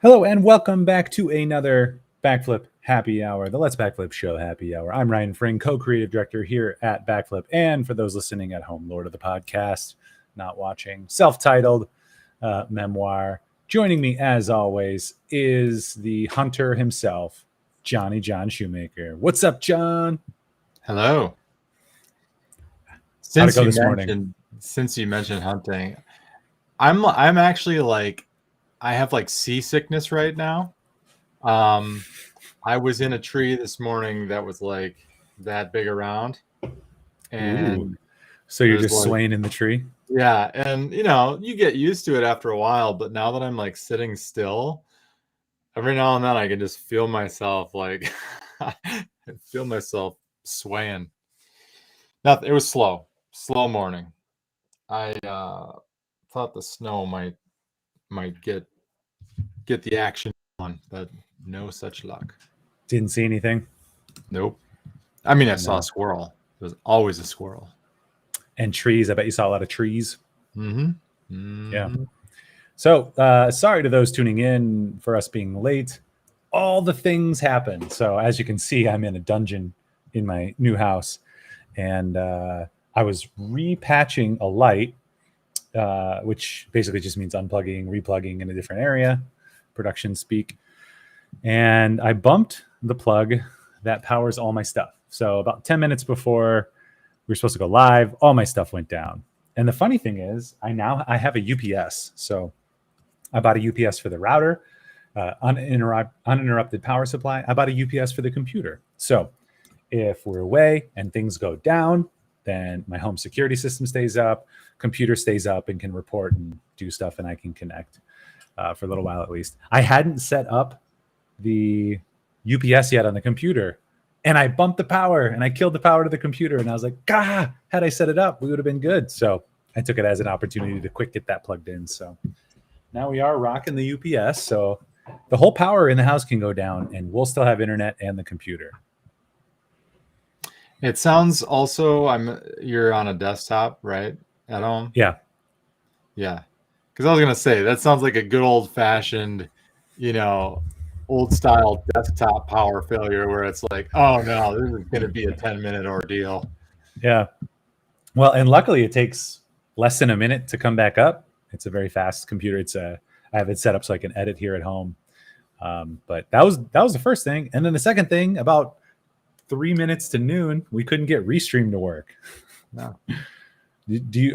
Hello and welcome back to another Backflip Happy Hour, the Let's Backflip Show Happy Hour. I'm Ryan Fring, co-creative director here at Backflip, and for those listening at home, Lord of the Podcast, not watching, self-titled memoir. Joining me, as always, is the hunter himself, Johnny John Shoemaker. What's up, John? Hello. How'd it go this morning? Since you mentioned hunting, I'm actually like, I have like seasickness right now. I was in a tree this morning that was like that big around, and Ooh. So you're there's just like, swaying in the tree? yeah, and you get used to it after a while, but now that I'm like sitting still, every now and then I can just feel myself like I feel myself swaying. It was slow morning. I thought the snow might get the action on, but no such luck. Didn't see anything? Nope. I mean, I saw No. a squirrel. There's always a squirrel. And trees. I bet you saw a lot of trees. Mm-hmm. Yeah. So sorry to those tuning in for us being late. All the things happened. So as you can see, I'm in a dungeon in my new house. And I was repatching a light, which basically just means unplugging, replugging in a different area, production speak. And I bumped the plug that powers all my stuff. So about 10 minutes before we were supposed to go live, all my stuff went down. And the funny thing is, I have a UPS. So I bought a UPS for the router, uninterrupted power supply. I bought a UPS for the computer. So if we're away and things go down, then my home security system stays up, computer stays up and can report and do stuff, and I can connect for a little while at least. I hadn't set up the UPS yet on the computer, and I bumped the power and I killed the power to the computer, and I was like, had I set it up, we would have been good. So I took it as an opportunity to quick get that plugged in. So now we are rocking the UPS. So the whole power in the house can go down and we'll still have internet and the computer. It sounds also, you're on a desktop, right? At home? Yeah. Yeah. Because I was going to say, that sounds like a good old fashioned, old style desktop power failure where it's like, oh no, this is going to be a 10-minute ordeal. Yeah. Well, and luckily it takes less than a minute to come back up. It's a very fast computer. I have it set up so I can edit here at home. But that was the first thing. And then the second thing, about 3 minutes to noon, we couldn't get Restream to work. No.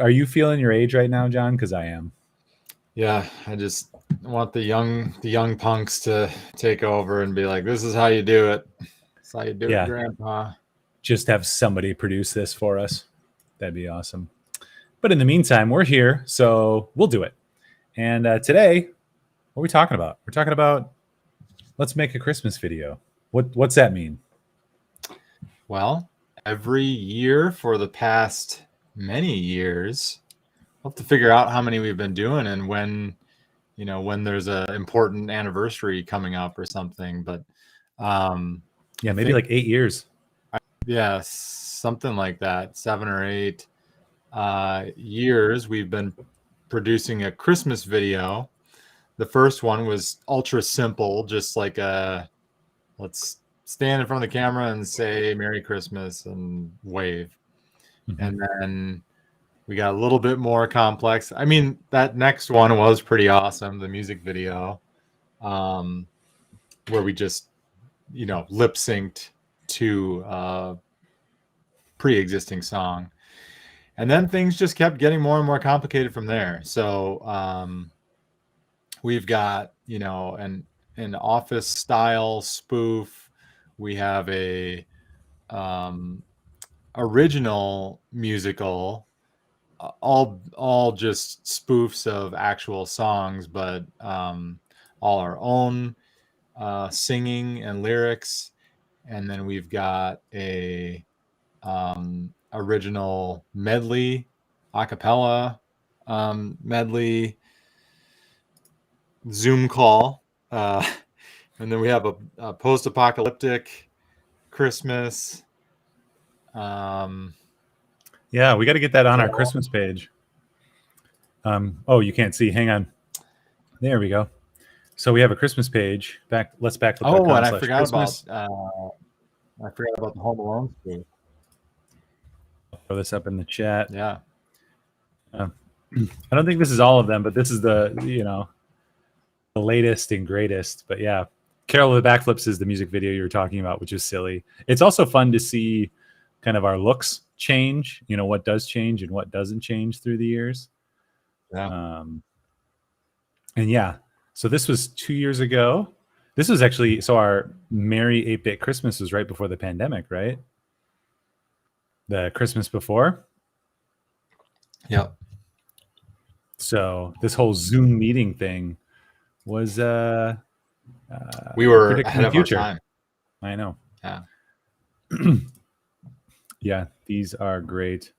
Are you feeling your age right now, John? Because I am. Yeah, I just want the young punks to take over and be like, this is how you do it. That's how you do it, Grandpa. Just have somebody produce this for us. That'd be awesome. But in the meantime, we're here, so we'll do it. And today, what are we talking about? We're talking about let's make a Christmas video. What's that mean? Well, every year for the past many years, we'll have to figure out how many we've been doing and when there's a important anniversary coming up or something. But maybe like 8 years. Yeah, something like that. 7 or 8 years we've been producing a Christmas video. The first one was ultra simple, just like let's stand in front of the camera and say Merry Christmas and wave. Mm-hmm. And then we got a little bit more complex. I mean, that next one was pretty awesome, the music video, where we just, lip synced to pre-existing song. And then things just kept getting more and more complicated from there. So we've got, an office style spoof. We have a original musical, all just spoofs of actual songs, but all our own singing and lyrics. And then we've got a original medley, a cappella medley Zoom call. And then we have a post-apocalyptic Christmas. Yeah, we got to get that on our Christmas page. You can't see. Hang on. There we go. So we have a Christmas page. Let's backflip. Oh, and I Christmas. forgot about the Home Alone spook. Throw this up in the chat. Yeah. I don't think this is all of them, but this is the the latest and greatest. But yeah, Carol of the Backflips is the music video you were talking about, which is silly. It's also fun to see kind of our looks change. What does change and what doesn't change through the years. Yeah. And yeah, so this was 2 years ago. This was actually our Merry 8-Bit Christmas was right before the pandemic, right? The Christmas before. Yep. So this whole Zoom meeting thing was We were predicting ahead the of our future. time. I know. Yeah. Yeah, these are great.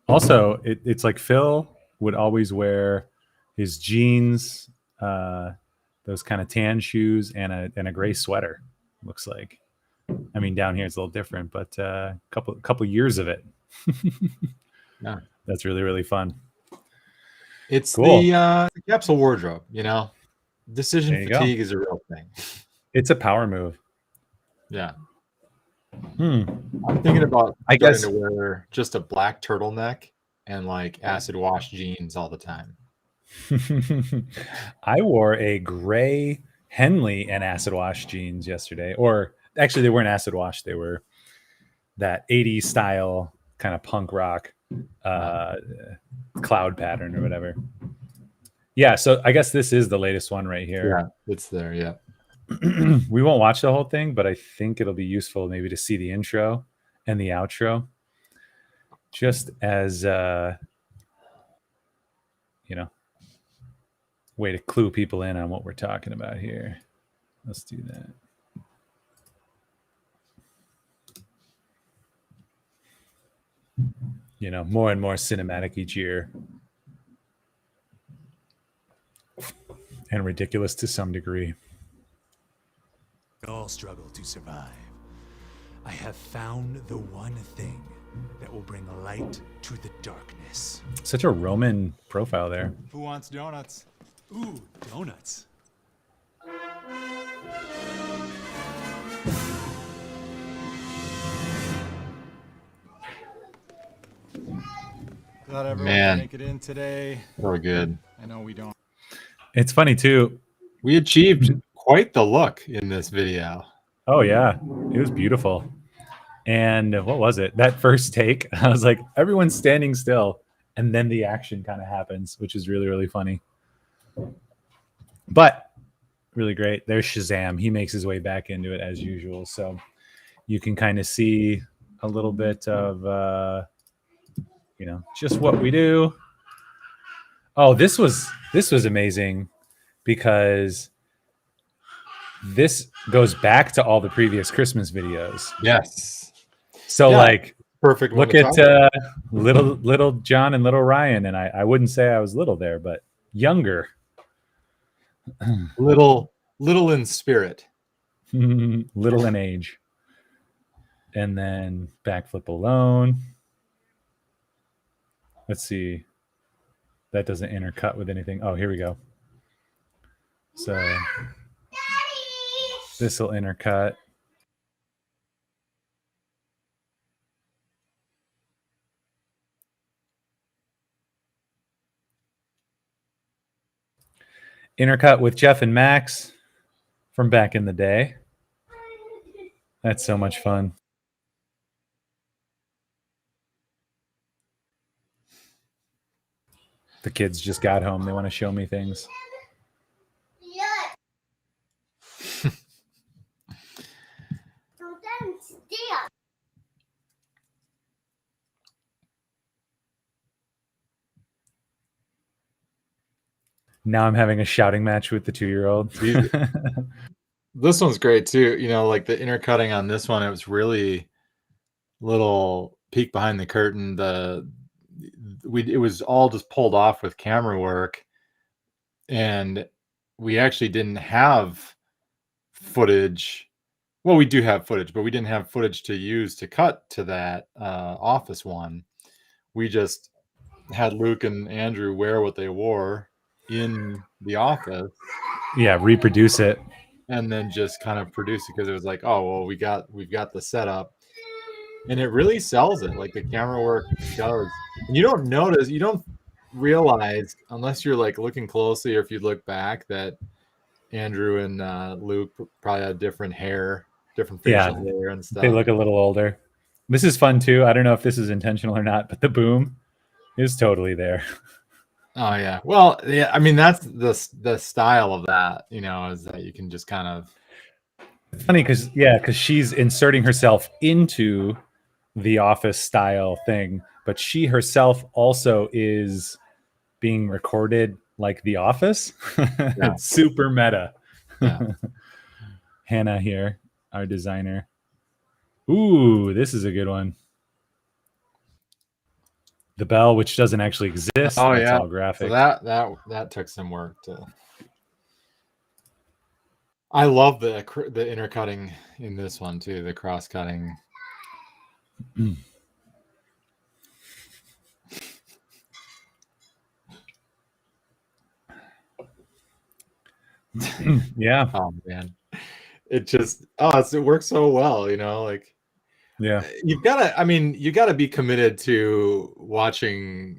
Also, it's like Phil would always wear his jeans, those kind of tan shoes, and a gray sweater. Looks like. I mean, down here it's a little different, but couple years of it. Yeah. That's really, really fun. It's Cool. the capsule wardrobe. Decision There you go. fatigue is a real thing. It's a power move. Yeah. Hmm. I'm thinking about I starting guess to wear just a black turtleneck and like acid wash jeans all the time. I wore a gray Henley and acid wash jeans yesterday, or actually they weren't acid wash. They were that 80s style kind of punk rock cloud pattern or whatever. Yeah. So I guess this is the latest one right here. Yeah, it's there. Yeah. We won't watch the whole thing, but I think it'll be useful maybe to see the intro and the outro just as way to clue people in on what we're talking about here. Let's do that. More and more cinematic each year, and ridiculous to some degree. We all struggle to survive. I have found the one thing that will bring light to the darkness. Such a Roman profile there. Who wants donuts? Ooh, donuts. Thought everyone Man. could make it in today. So good. I know we don't. It's funny too. We achieved quite the look in this video. Oh yeah, it was beautiful. And what was it? That first take, I was like, everyone's standing still, and then the action kind of happens, which is really, really funny. But really great. There's Shazam. He makes his way back into it as usual. So you can kind of see a little bit of just what we do. Oh, this was amazing because this goes back to all the previous Christmas videos. Yes. So Perfect. look at little John and little Ryan, and I wouldn't say I was little there, but younger. little in spirit. Little in age. And then backflip alone. Let's see. That doesn't intercut with anything. Oh, here we go. So this will intercut. Intercut with Jeff and Max from back in the day. That's so much fun. The kids just got home. They want to show me things. Now I'm having a shouting match with the 2-year-old. This one's great too. Like the intercutting on this one, it was really little peek behind the curtain. It was all just pulled off with camera work, and we actually didn't have footage. Well, we do have footage, but we didn't have footage to use to cut to that office one. We just had Luke and Andrew wear what they wore in the office, Yeah, reproduce it. and then just kind of produce it because it was like, oh well, we've got the setup, and it really sells it. Like the camera work does, and you don't realize unless you're like looking closely, or if you look back, that Andrew and Luke probably had different hair, different facial hair and stuff. They look a little older. This is fun too. I don't know if this is intentional or not, but the boom is totally there. Oh yeah. Well, yeah. I mean, that's the style of that. Is that you can just kind of. It's funny because she's inserting herself into the office style thing, but she herself also is being recorded like The Office. It's super meta. Yeah. Hannah here, our designer. Ooh, this is a good one. The bell, which doesn't actually exist. Oh That's yeah. all graphic. So that took some work to. I love the intercutting in this one too. The cross cutting. Yeah. Oh man, it works so well. Like. Yeah. You gotta be committed to watching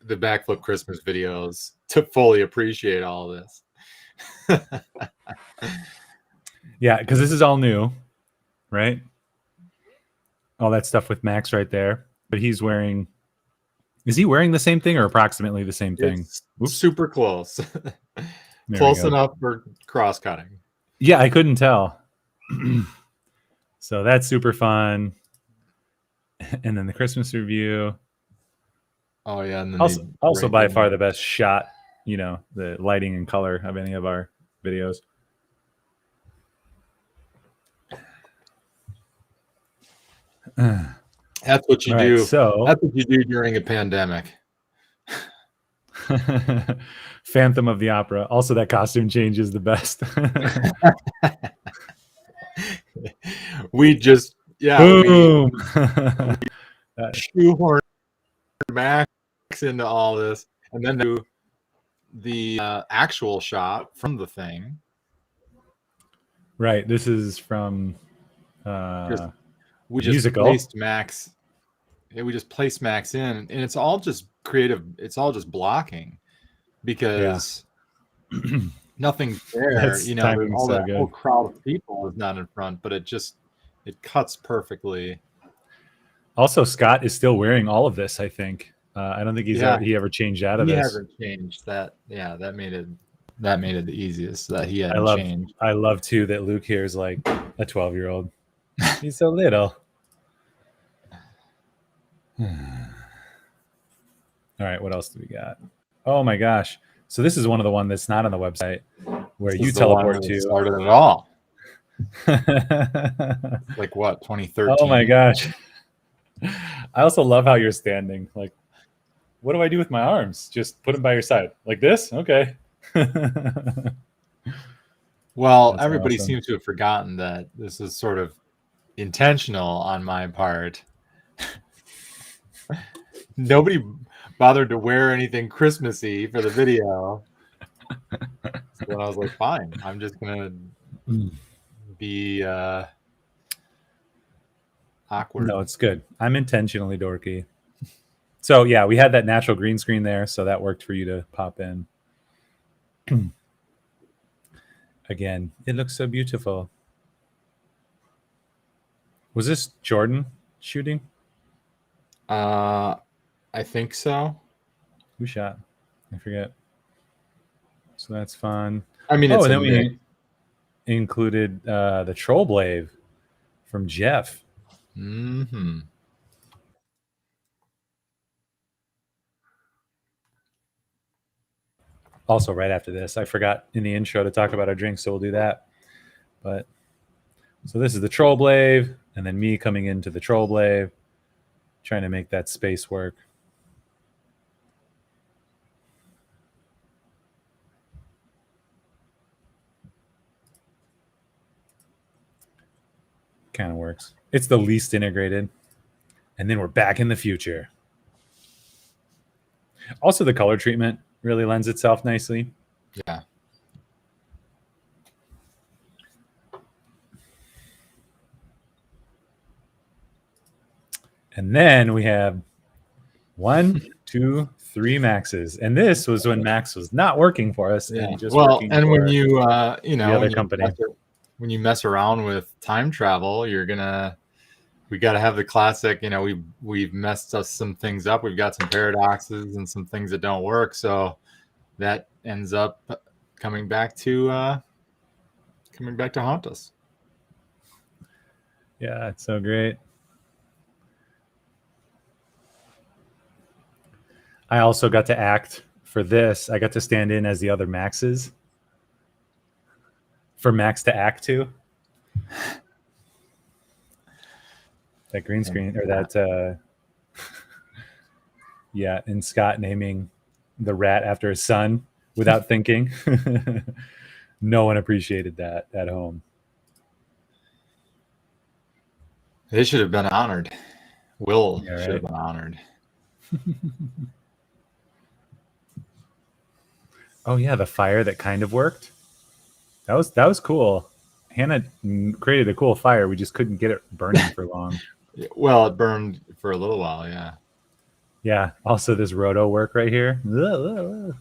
the Backflip Christmas videos to fully appreciate all this. Yeah, because this is all new, right? All that stuff with Max right there. But is he wearing the same thing or approximately the same thing? It's super close. Close enough for cross-cutting. Yeah, I couldn't tell. So that's super fun. And then the Christmas review. Oh yeah, and then also by far the best shot, the lighting and color of any of our videos. That's what you do. So that's what you do during a pandemic. Phantom of the Opera. Also, that costume change is the best. We just boom. Shoehorn Max into all this, and then do the actual shot from the thing. Right. This is from we musical. Placed Max. Yeah, we just placed Max in, and it's all just creative. It's all just blocking because nothing's there. All that whole crowd of people is not in front, but it cuts perfectly. Also, Scott is still wearing all of this. I think. I don't think he ever changed out of this. He hasn't changed that. Yeah, that made it the easiest that he hadn't changed. I love too that Luke here is like a 12-year-old. He's so little. All right, what else do we got? Oh my gosh! So this is one of the one that's not on the website where you teleport to. Started it all. Like what? 2013. Oh my gosh! I also love how you're standing. Like, what do I do with my arms? Just put them by your side, like this. Okay. Well, everybody seems to have forgotten that this is sort of intentional on my part. Nobody bothered to wear anything Christmassy for the video. So then I was like, fine, I'm just gonna be awkward. No, it's good. I'm intentionally dorky. So yeah, we had that natural green screen there, so that worked for you to pop in. Again, it looks so beautiful. Was this Jordan shooting? I think so. Who shot? I forget. So that's fun. I mean, and then we included the Troll Blade from Jeff. Mm-hmm. Also, right after this, I forgot in the intro to talk about our drinks, so we'll do that. But so this is the Troll Blade, and then me coming into the Troll Blade, trying to make that space work. Kind of works. It's the least integrated. And then we're back in the future. Also, the color treatment really lends itself nicely. Yeah. And then we have 1, 2, 3 maxes. And this was when Max was not working for us Yeah. and just Well, working and for when you the other company. when you mess around with time travel, we got to have the classic, we've messed us some things up. We've got some paradoxes and some things that don't work. So that ends up coming back to haunt us. Yeah, it's so great. I also got to act for this. I got to stand in as the other Maxes for Max to act to. That green screen or that yeah, and Scott naming the rat after his son without thinking. No one appreciated that at home. They should have been honored. Will Yeah, should have right. been honored. Oh yeah, the fire that kind of worked. That was cool. Hannah created a cool fire. We just couldn't get it burning for long. Well, it burned for a little while, yeah. Yeah. Also, this roto work right here. The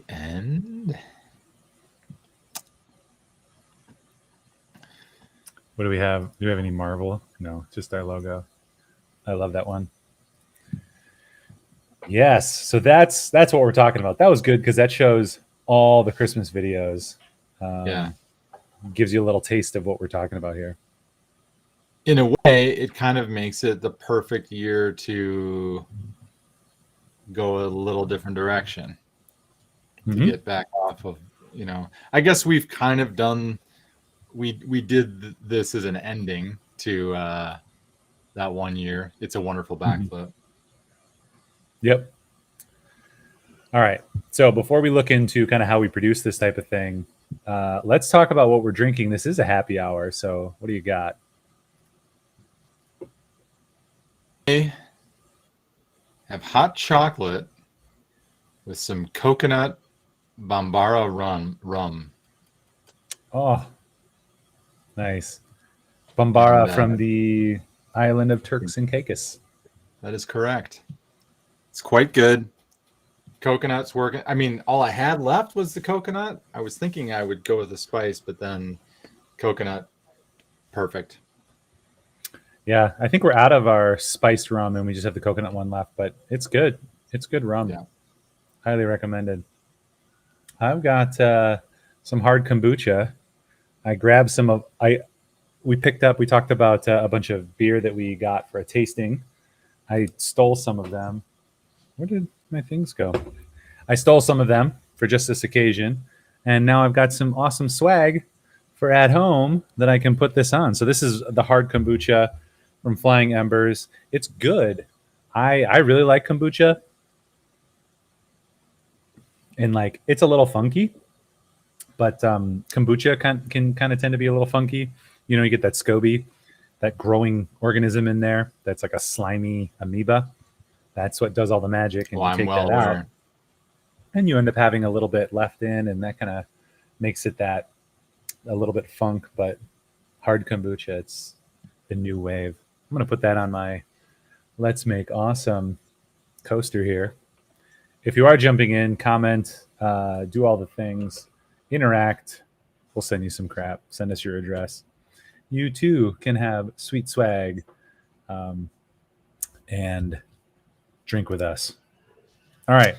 end. What do we have? Do we have any Marvel? No, just our logo. I love that one. Yes. So that's what we're talking about. That was good because that shows all the Christmas videos. Yeah. Gives you a little taste of what we're talking about here. In a way, it kind of makes it the perfect year to go a little different direction. To get back off of, I guess we've kind of done, we did this as an ending to that one year. It's a Wonderful Backflip. Yep. All right. So before we look into kind of how we produce this type of thing, let's talk about what we're drinking. This is a happy hour. So what do you got? I have hot chocolate with some coconut Bambara rum. Oh, nice. Bambara And, from the island of Turks and Caicos. That is correct. It's quite good. Coconut's working. I mean, all I had left was the coconut. I was thinking I would go with the spice, but then coconut, perfect. Yeah, I think we're out of our spiced rum and we just have the coconut one left, but it's good. It's good rum. Yeah. Highly recommended. I've got some hard kombucha. I grabbed some of we talked about a bunch of beer that we got for a tasting. I stole some of them. Where did my things go? I stole some of them for just this occasion. And now I've got some awesome swag for at home that I can put this on. So this is the hard kombucha from Flying Embers. It's good. I really like kombucha. And like it's a little funky, but kombucha can kind of tend to be a little funky. You get that SCOBY, that growing organism in there that's like a slimy amoeba. That's what does all the magic. And you take that out, and you end up having a little bit left in, and that kind of makes it that a little bit funk, but hard kombucha. It's the new wave. I'm going to put that on my Let's Make Awesome coaster here. If you are jumping in, comment, do all the things, interact. We'll send you some crap. Send us your address. You too can have sweet swag and drink with us. All right.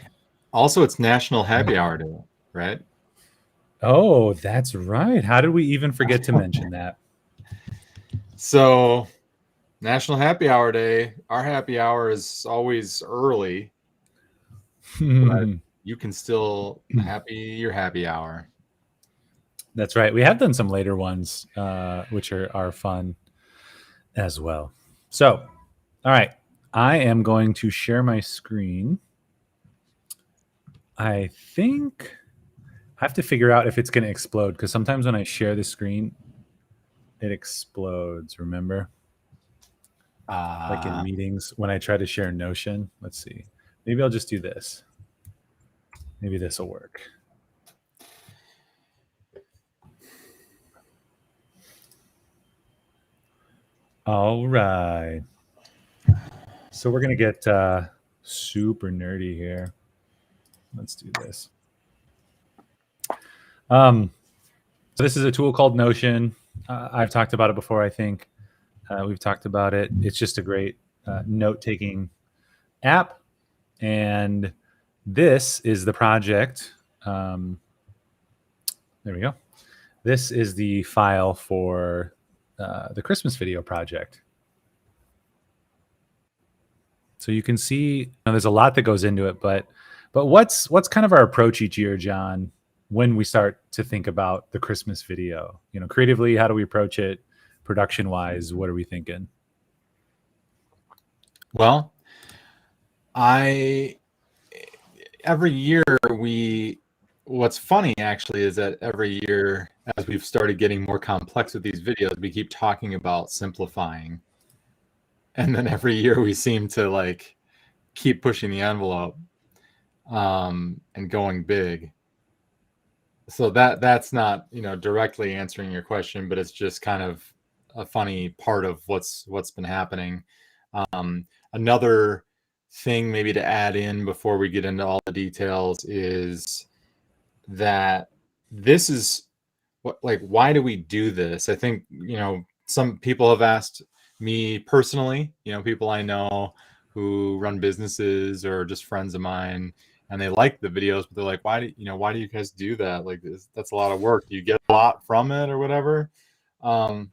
Also, it's National Happy Hour Day, right? Oh, that's right. How did we even forget to mention that? So, National Happy Hour Day. Our happy hour is always early. But you can still your happy hour. That's right. We have done some later ones, which are fun as well. So, all right. I am going to share my screen. I think I have to figure out if it's going to explode because sometimes when I share the screen, it explodes. Remember? Like in meetings when I try to share Notion. Let's see. Maybe I'll just do this. Maybe this will work. All right. So we're going to get super nerdy here. Let's do this. So this is a tool called Notion. I've talked about it before, I think. We've talked about it. It's just a great note-taking app. And this is the project. There we go. This is the file for the Christmas video project. So you can see there's a lot that goes into it, but what's kind of our approach each year, John, when we start to think about the Christmas video? Creatively, how do we approach it? Production wise, what are we thinking? Well, every year what's funny actually is that every year as we've started getting more complex with these videos, we keep talking about simplifying. And then every year we seem to keep pushing the envelope and going big. So that's not, directly answering your question, but it's just kind of a funny part of what's been happening. Another thing maybe to add in before we get into all the details is that this is why do we do this? I think, some people have asked me personally, people I know who run businesses or just friends of mine, and they like the videos, but they're like, why do you guys do that? That's a lot of work. Do you get a lot from it or whatever? I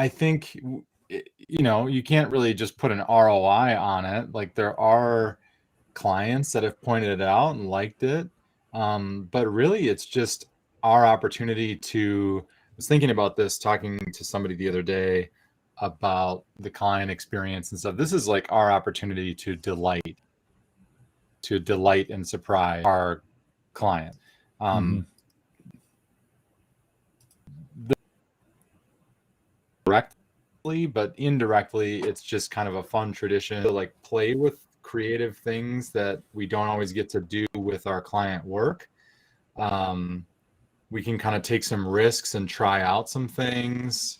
think, you can't really just put an ROI on it. There are clients that have pointed it out and liked it. But really it's just our opportunity I was thinking about this, talking to somebody the other day about the client experience and stuff. This is our opportunity to delight and surprise our client. Directly, but indirectly, it's just kind of a fun tradition to play with creative things that we don't always get to do with our client work. We can kind of take some risks and try out some things,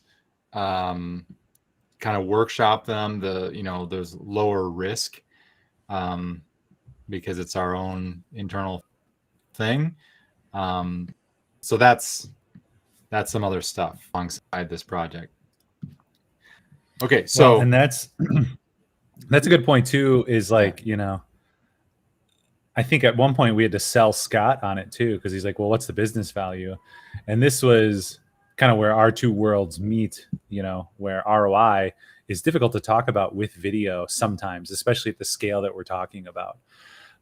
kind of workshop them. There's lower risk because it's our own internal thing. So that's some other stuff alongside this project. Okay, so and that's a good point too. Is I think at one point we had to sell Scott on it too, because he's like, well, what's the business value? And this was kind of where our two worlds meet, where ROI is difficult to talk about with video sometimes, especially at the scale that we're talking about.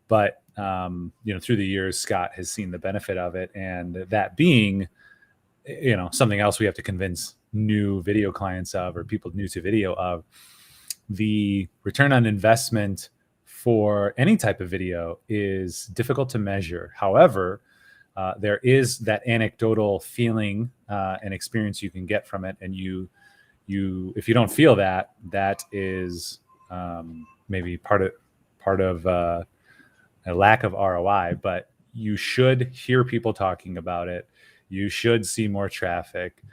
But, through the years, Scott has seen the benefit of it. And that being, something else we have to convince new video clients of, or people new to video of, the return on investment for any type of video is difficult to measure. However, there is that anecdotal feeling and experience you can get from it. And if you don't feel that, that is maybe part of a lack of ROI, but you should hear people talking about it. You should see more traffic.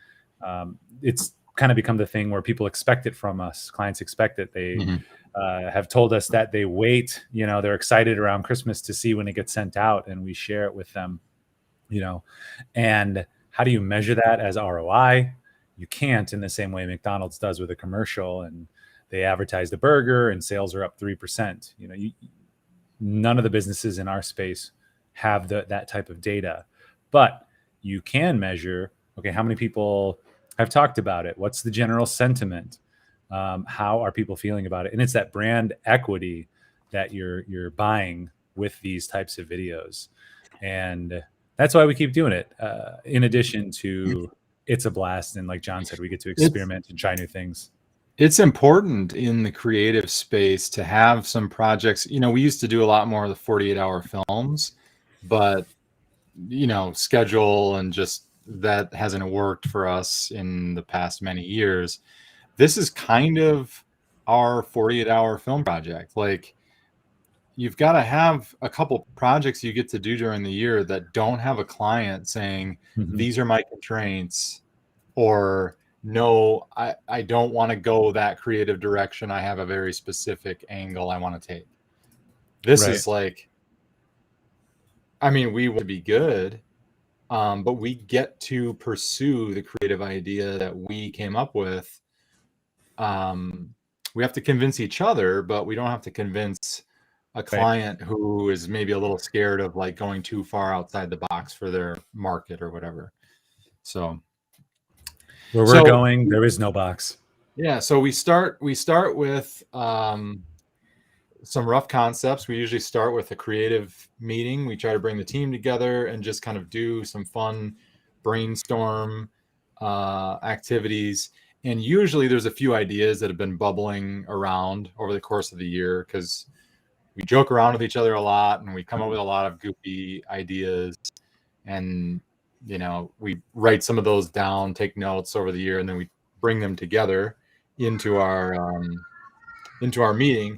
It's kind of become the thing where people expect it from us. Clients expect it. They have told us that they wait, they're excited around Christmas to see when it gets sent out, and we share it with them, and how do you measure that as ROI? You can't in the same way McDonald's does with a commercial, and they advertise the burger and sales are up 3%. None of the businesses in our space have that type of data, but you can measure, okay, how many people have talked about it? What's the general sentiment? How are people feeling about it? And it's that brand equity that you're buying with these types of videos. And that's why we keep doing it. In addition to, it's a blast. And like John said, we get to experiment and try new things. It's important in the creative space to have some projects. We used to do a lot more of the 48-hour films, but, schedule and just that hasn't worked for us in the past many years. This is kind of our 48-hour film project. You've got to have a couple projects you get to do during the year that don't have a client saying, these are my constraints, or no, I don't want to go that creative direction. I have a very specific angle I want to take. This Right. is like, I mean, we want to be good, but we get to pursue the creative idea that we came up with. We have to convince each other, but we don't have to convince a client who is maybe a little scared of like going too far outside the box for their market or whatever. So Where we're going, there is no box. Yeah, so we start with some rough concepts. We usually start with a creative meeting. We try to bring the team together and just kind of do some fun brainstorm activities. And usually there's a few ideas that have been bubbling around over the course of the year because we joke around with each other a lot and we come up with a lot of goofy ideas. And, you know, we write some of those down, take notes over the year, and then we bring them together into our meeting,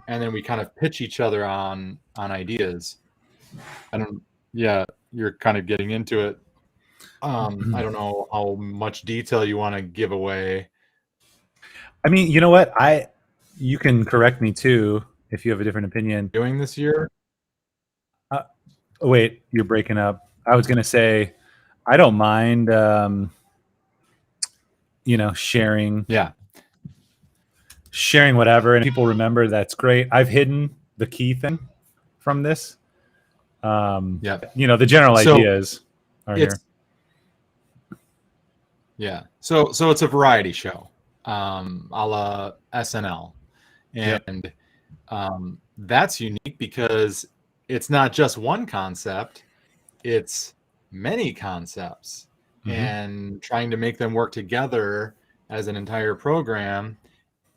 and then we kind of pitch each other on ideas. Yeah, you're kind of getting into it. I don't know how much detail you want to give away. I mean, you know what? You can correct me too if you have a different opinion. Doing this year? Wait, you're breaking up. I was going to say, I don't mind, sharing. Yeah. Sharing whatever, and people remember, that's great. I've hidden the key thing from this. Yeah. The general ideas are here. Yeah. So it's a variety show, a la SNL. And that's unique because it's not just one concept, it's many concepts, and trying to make them work together as an entire program.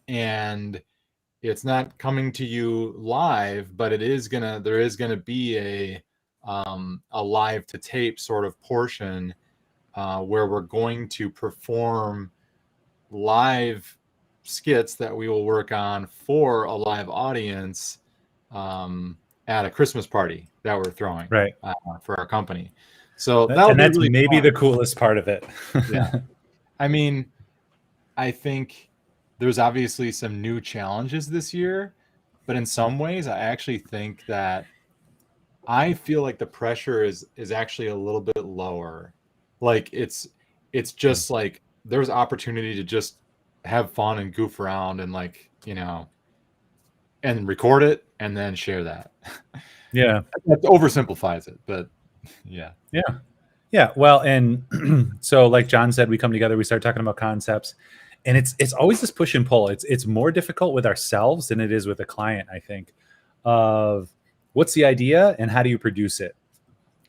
And it's not coming to you live, but there is gonna be a live to tape sort of portion where we're going to perform live skits that we will work on for a live audience at a Christmas party that we're throwing for our company. So that's really maybe fun. The coolest part of it. Yeah. I mean, I think there's obviously some new challenges this year, but in some ways, I actually think that I feel like the pressure is actually a little bit lower. Like it's just like there's opportunity to just have fun and goof around and and record it and then share that. Yeah. That oversimplifies it, but yeah. Yeah. Yeah. Well, and so like John said, we come together, we start talking about concepts, and it's always this push and pull. It's more difficult with ourselves than it is with a client, I think, of what's the idea and how do you produce it?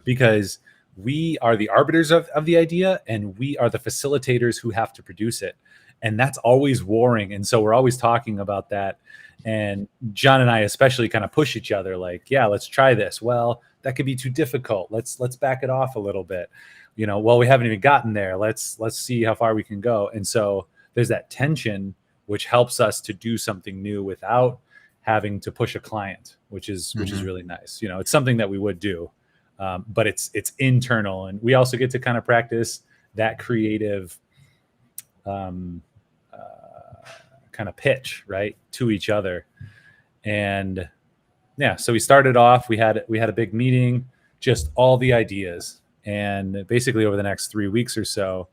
Because we are the arbiters of the idea, and we are the facilitators who have to produce it. And that's always warring. And so we're always talking about that. And John and I especially kind of push each other like, yeah, let's try this. Well, that could be too difficult. Let's back it off a little bit. Well, we haven't even gotten there. Let's see how far we can go. And so there's that tension, which helps us to do something new without having to push a client, which is really nice. It's something that we would do, but it's internal, and we also get to kind of practice that creative kind of pitch right to each other. And yeah, so we started off. We had a big meeting, just all the ideas, and basically over the next 3 weeks or so,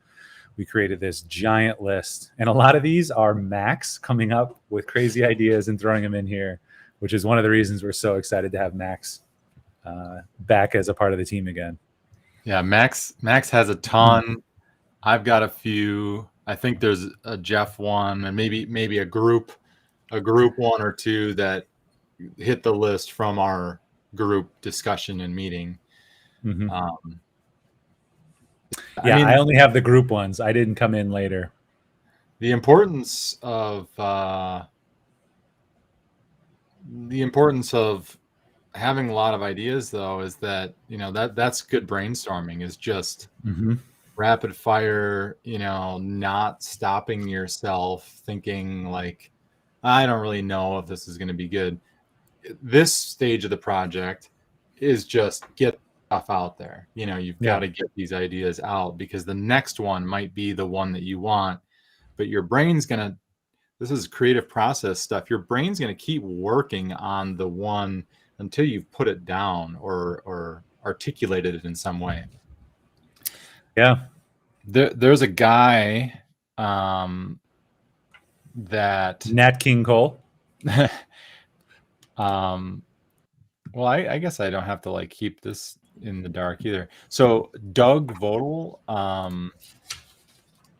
we created this giant list. And a lot of these are Max coming up with crazy ideas and throwing them in here, which is one of the reasons we're so excited to have Max back as a part of the team again. Yeah, Max has a ton. I've got a few. I think there's a Jeff one, and maybe a group one or two that hit the list from our group discussion and meeting. I only have the group ones. I didn't come in later. The importance of having a lot of ideas, though, is that that's good brainstorming. Is just rapid fire. Not stopping yourself, thinking like, I don't really know if this is going to be good. This stage of the project is just get stuff out there. You've got to get these ideas out, because the next one might be the one that you want, but your brain's going to, this is creative process stuff. Your brain's going to keep working on the one until you've put it down or articulated it in some way. Yeah. There's a guy that Nat King Cole. Well, I guess I don't have to like keep this in the dark either. So Doug Vodel,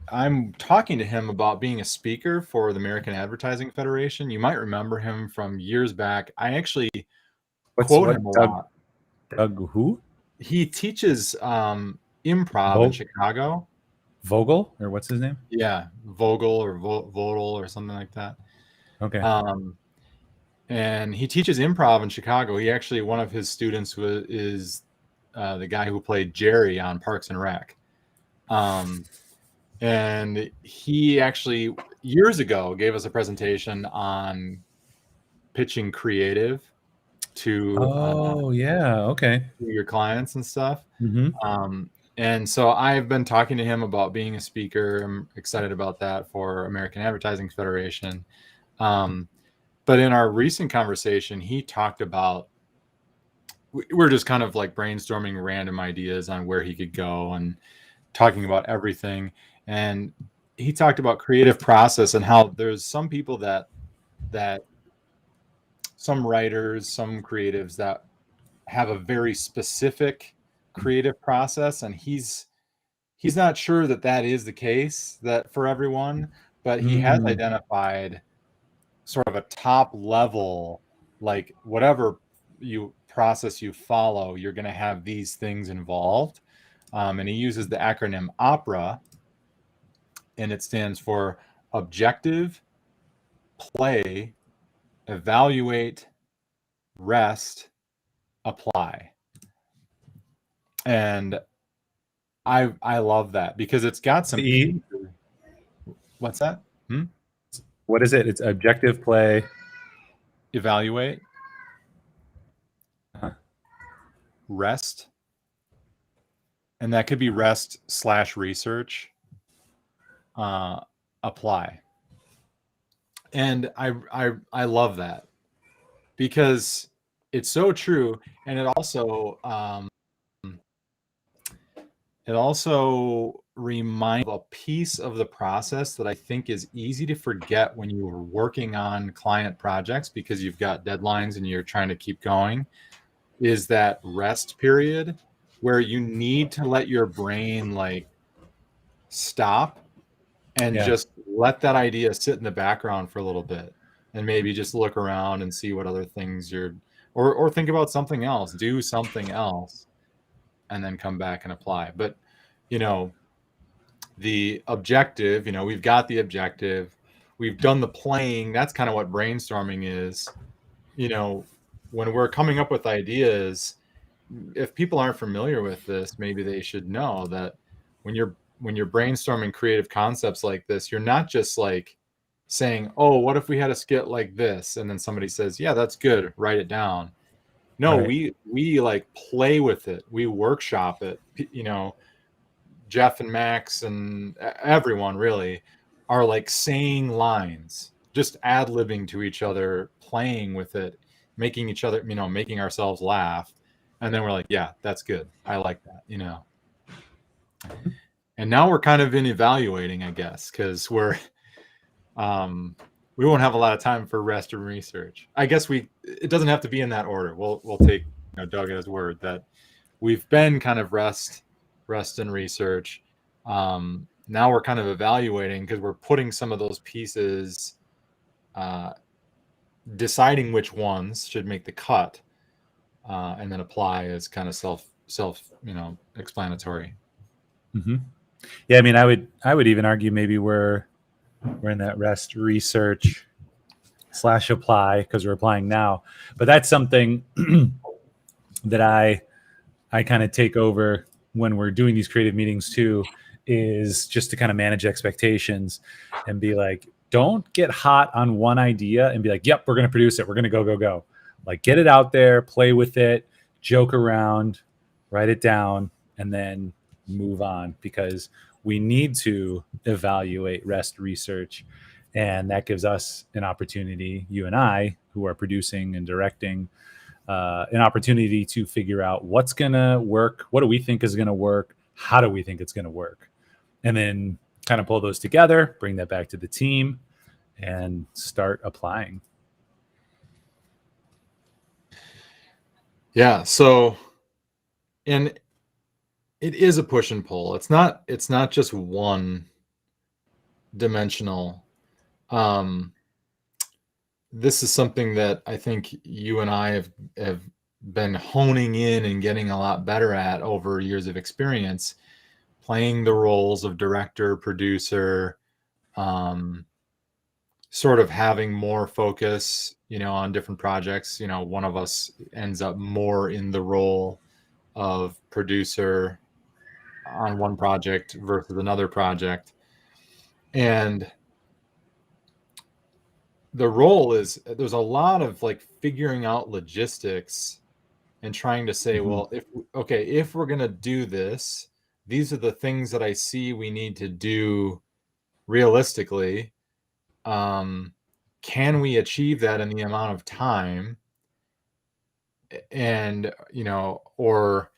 I'm talking to him about being a speaker for the American Advertising Federation. You might remember him from years back. I actually quote him a lot. Doug who? He teaches improv in Chicago. Vogel, or what's his name? Yeah, Vogel or Vodel or something like that. Okay. And he teaches improv in Chicago. He actually, one of his students is the guy who played Jerry on Parks and Rec. And he actually years ago gave us a presentation on pitching creative to okay, to your clients and stuff. Mm-hmm. And so I've been talking to him about being a speaker. I'm excited about that for American Advertising Federation. But in our recent conversation, he talked about, we're just kind of like brainstorming random ideas on where he could go and talking about everything. And he talked about creative process and how there's some people that some writers, some creatives that have a very specific creative process, and he's not sure that is the case that for everyone, but he has identified sort of a top level, like whatever process you follow, you're going to have these things involved. And he uses the acronym OPERA, and it stands for objective, play, evaluate, rest, apply. And I love that because it's got some pieces. What's that? What is it? It's objective, play, evaluate, rest, and that could be rest / research, apply. And I love that because it's so true, and it also reminds a piece of the process that I think is easy to forget when you are working on client projects because you've got deadlines and you're trying to keep going, is that rest period where you need to let your brain like stop and just let that idea sit in the background for a little bit and maybe just look around and see what other things or think about something else, do something else, and then come back and apply. But the objective, we've got the objective, we've done the playing. That's kind of what brainstorming is. When we're coming up with ideas, if people aren't familiar with this, maybe they should know that when you're brainstorming creative concepts like this, you're not just like saying, oh, what if we had a skit like this? And then somebody says, yeah, that's good, write it down. No, right. we like play with it. We workshop it. Jeff and Max and everyone really are like saying lines, just ad-libbing to each other, playing with it, making each other, making ourselves laugh. And then we're like, yeah, that's good. I like that, And now we're kind of in evaluating, I guess, because we won't have a lot of time for rest and research. I guess it doesn't have to be in that order. We'll take Doug at his word that we've been kind of rest and research. Now we're kind of evaluating because we're putting some of those pieces, deciding which ones should make the cut, and then apply as kind of self explanatory. Mm-hmm. Yeah, I mean, I would even argue maybe we're in that rest, research / apply because we're applying now. But that's something that I kind of take over when we're doing these creative meetings too, is just to kind of manage expectations and be like, don't get hot on one idea and be like, yep, we're going to produce it. We're going to go. Like, get it out there, play with it, joke around, write it down, and then move on. Because we need to evaluate rest research. And that gives us an opportunity, you and I, who are producing and directing, an opportunity to figure out what's going to work. What do we think is going to work? How do we think it's going to work? And then kind of pull those together, bring that back to the team, and start applying. Yeah. So, and it is a push and pull. It's not just one dimensional. This is something that I think you and I have been honing in and getting a lot better at over years of experience, playing the roles of director, producer, sort of having more focus, on different projects. One of us ends up more in the role of producer on one project versus another project. And the role is, there's a lot of like figuring out logistics and trying to say, well, if we're going to do this, these are the things that I see we need to do realistically. Can we achieve that in the amount of time? And, or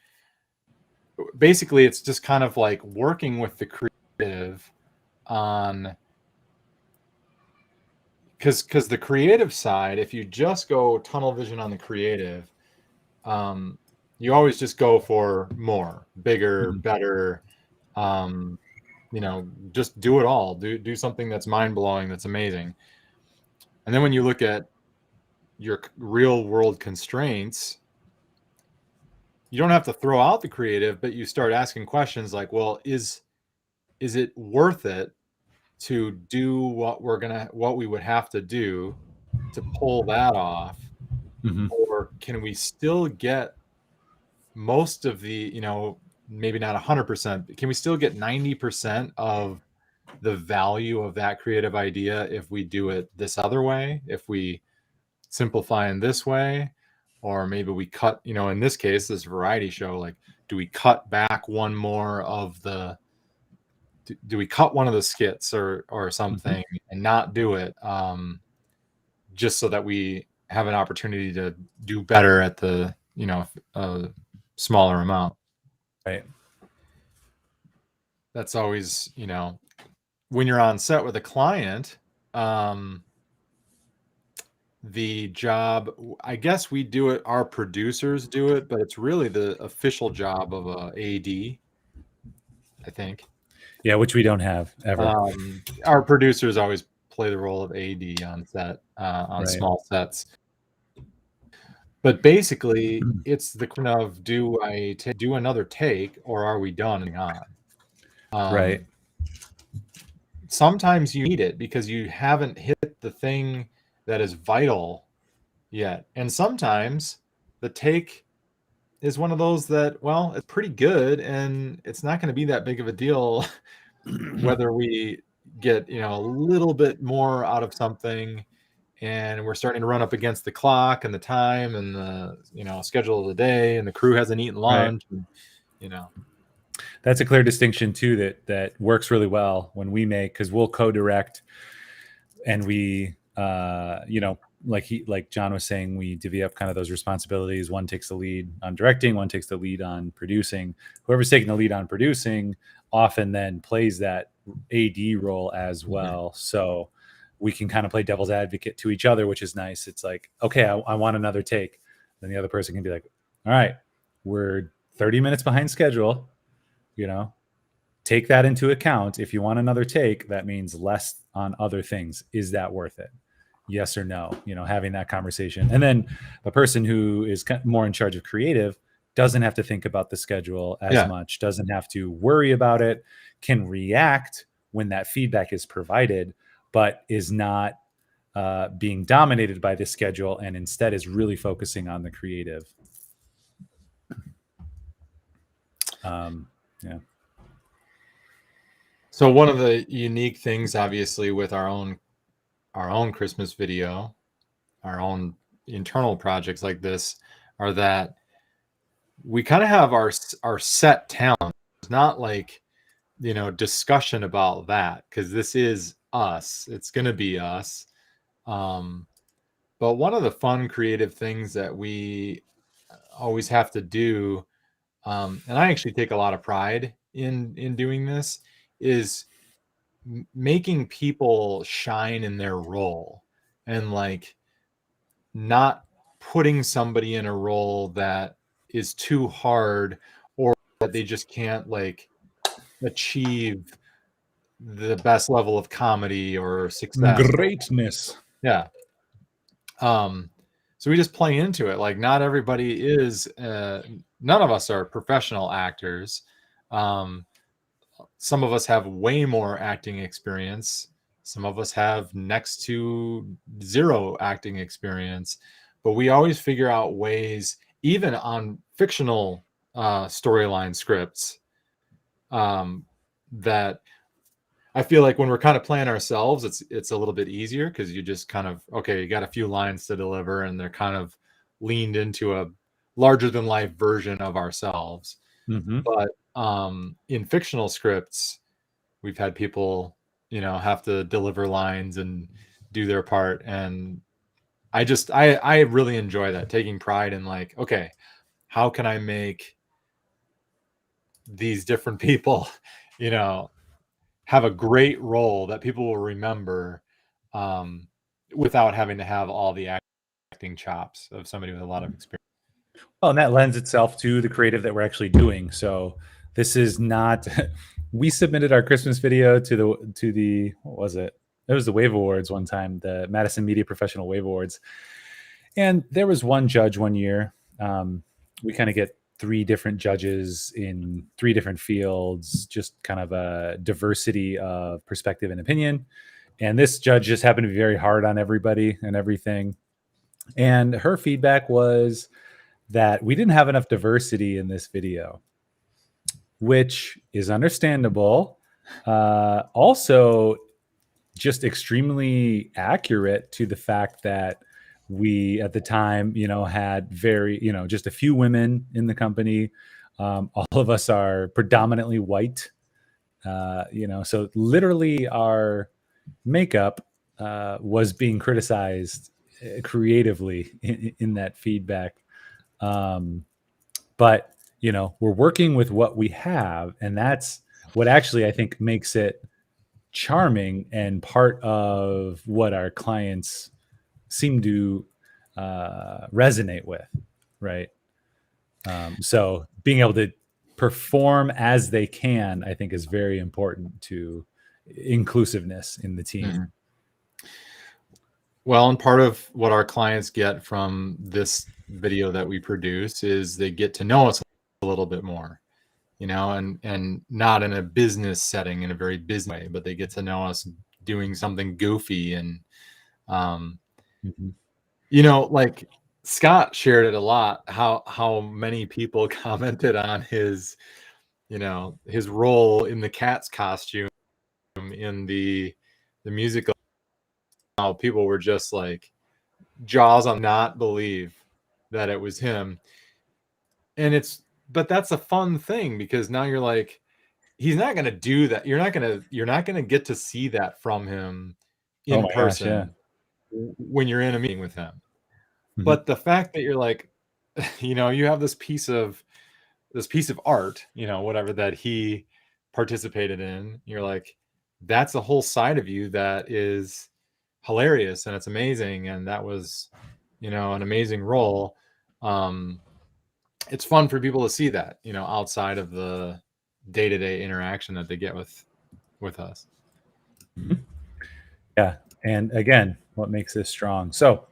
basically it's just kind of like working with the creative on, because the creative side, if you just go tunnel vision on the creative, you always just go for more, bigger, better, just do it all, do something that's mind-blowing, that's amazing. And then when you look at your real world constraints, you don't have to throw out the creative, but you start asking questions like, well, is it worth it to do what we would have to do to pull that off? Or can we still get most of the, maybe not 100%, but can we still get 90% of the value of that creative idea if we do it this other way, if we simplify in this way? Or maybe we cut, in this case, this variety show, like, do we cut back one more of the, do we cut one of the skits or something and not do it, just so that we have an opportunity to do better at the, smaller amount. Right. That's always, when you're on set with a client, the job, I guess we do it, our producers do it, but it's really the official job of a AD, I think. Yeah, which we don't have ever. Our producers always play the role of AD on set, on small sets. But basically, it's the kind of, do I do another take, or are we done on? Right. Sometimes you need it because you haven't hit the thing that is vital yet. And sometimes the take is one of those that, well, it's pretty good and it's not going to be that big of a deal whether we get, a little bit more out of something, and we're starting to run up against the clock and the time and the, schedule of the day, and the crew hasn't eaten lunch. Right. And, that's a clear distinction too, that works really well when we make, because we'll co-direct, and we like John was saying, we divvy up kind of those responsibilities. One takes the lead on directing, one takes the lead on producing. Whoever's taking the lead on producing often then plays that AD role as well. So we can kind of play devil's advocate to each other, which is nice. It's like, okay, I want another take. Then the other person can be like, all right, we're 30 minutes behind schedule, take that into account. If you want another take, that means less on other things. Is that worth it? Yes or no? Having that conversation. And then the person who is more in charge of creative doesn't have to think about the schedule as much, doesn't have to worry about it, can react when that feedback is provided, but is not being dominated by the schedule, and instead is really focusing on the creative. Yeah. So one of the unique things, obviously, with our own Christmas video, our own internal projects like this, are that we kind of have our set talent. It's not like discussion about that, because this is us. It's going to be us. But one of the fun creative things that we always have to do, and I actually take a lot of pride in doing this, is making people shine in their role, and like not putting somebody in a role that is too hard, or that they just can't like achieve the best level of comedy or success. Greatness. Yeah. So we just play into it. Like, not everybody is, none of us are professional actors. Some of us have way more acting experience. Some of us have next to zero acting experience, but we always figure out ways, even on fictional storyline scripts, that I feel like when we're kind of playing ourselves, it's a little bit easier, because you just kind of, okay, you got a few lines to deliver, and they're kind of leaned into a larger than life version of ourselves. Mm-hmm. But in fictional scripts, we've had people, have to deliver lines and do their part, and I really enjoy that, taking pride in like, okay, how can I make these different people, have a great role that people will remember, without having to have all the acting chops of somebody with a lot of experience. Well, and that lends itself to the creative that we're actually doing. So this is not. We submitted our Christmas video to the what was it? It was the Wave Awards one time, the Madison Media Professional Wave Awards, and there was one judge one year. We kind of get 3 different judges in 3 different fields, just kind of a diversity of perspective and opinion. And this judge just happened to be very hard on everybody and everything. And her feedback was that we didn't have enough diversity in this video, which is understandable. Also, just extremely accurate to the fact that we at the time, had very, just a few women in the company. All of us are predominantly white, so literally our makeup was being criticized creatively in that feedback. But we're working with what we have, and that's what actually I think makes it charming and part of what our clients seem to resonate with, right? So being able to perform as they can, I think, is very important to inclusiveness in the team. Mm-hmm. Well, and part of what our clients get from this video that we produce is they get to know us a little bit more, and not in a business setting, in a very busy way, but they get to know us doing something goofy. And, like Scott shared it a lot, how many people commented on his, his role in the cat's costume in the musical. How people were just like jaws on, not believe that it was him. And but that's a fun thing, because now you're like, he's not going to do that. You're not going to get to see that from him in person. Gosh, yeah. When you're in a meeting with him. Mm-hmm. But the fact that you're like, you have this piece of art, whatever that he participated in, you're like, that's a whole side of you that is hilarious, and it's amazing, and that was, an amazing role. It's fun for people to see that, outside of the day-to-day interaction that they get with us. Mm-hmm. Yeah. And again, what makes this strong? So